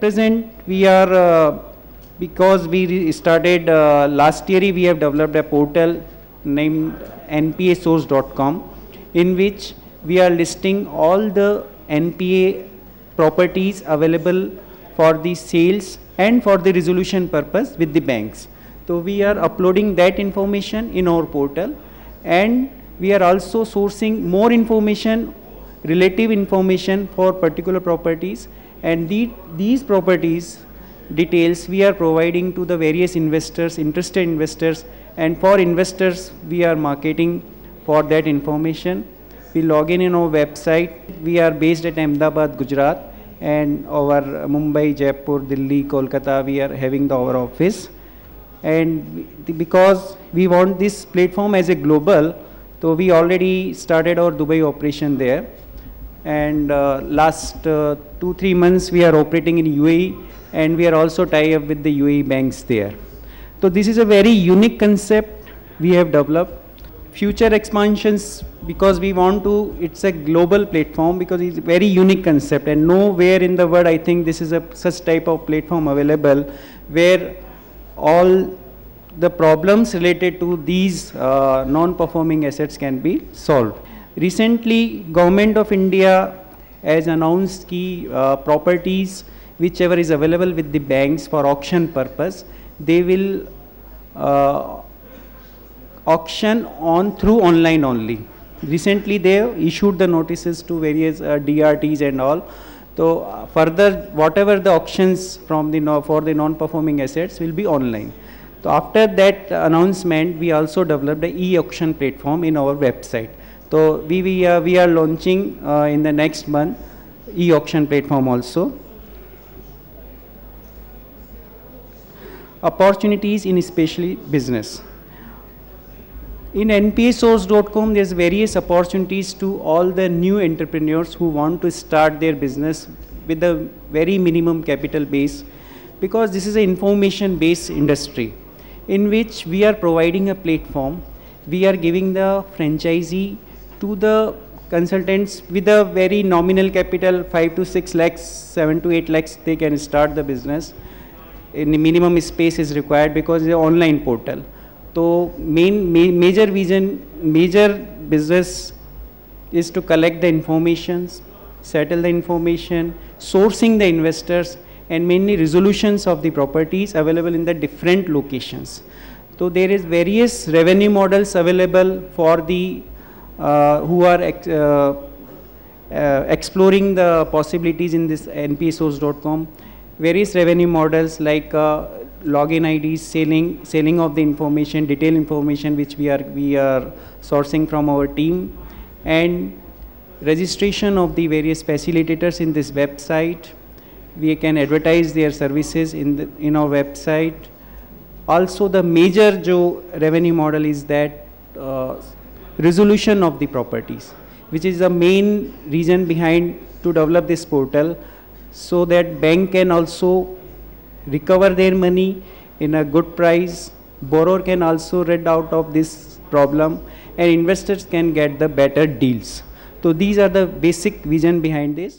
present, we are, because we started last year, we have developed a portal named npasource.com, in which we are listing all the NPA properties available for the sales and for the resolution purpose with the banks. So we are uploading that information in our portal, and we are also sourcing more information, relative information for particular properties, and these properties details we are providing to the various investors, interested investors, and for investors we are marketing for that information. We log in our website. We are based at Ahmedabad, Gujarat, and our Mumbai, Jaipur, Delhi, Kolkata, we are having our office. And because we want this platform as a global, so we already started our Dubai operation there. And last 2-3 months we are operating in UAE, and we are also tie up with the UAE banks there. So this is a very unique concept we have developed. Future expansions, because we want to, it's a global platform, because it's a very unique concept, and nowhere in the world I think this is such type of platform available where all the problems related to these non-performing assets can be solved. Recently, Government of India has announced key properties whichever is available with the banks for auction purpose, they will auction on through online only. Recently they issued the notices to various DRTs and all. So further whatever the auctions from the for the non-performing assets will be online. So after that announcement, we also developed an e-auction platform in our website. So we are launching in the next month e-auction platform also. Opportunities in especially business. In npasource.com, there's various opportunities to all the new entrepreneurs who want to start their business with a very minimum capital base, because this is an information-based industry in which we are providing a platform. We are giving the franchisee to the consultants with a very nominal capital, 5 to 6 lakhs, 7 to 8 lakhs, they can start the business. In the minimum space is required because it's an online portal. So major business is to collect the information, settle the information, sourcing the investors, and mainly resolutions of the properties available in the different locations. So there is various revenue models available for the who are exploring the possibilities in this npasource.com. Various revenue models like login IDs, selling of the information, detailed information which we are sourcing from our team, and registration of the various facilitators in this website. We can advertise their services in our website. Also the major revenue model is that resolution of the properties, which is the main reason behind to develop this portal, so that bank can also recover their money in a good price, borrower can also rid out of this problem, and investors can get the better deals. So these are the basic vision behind this.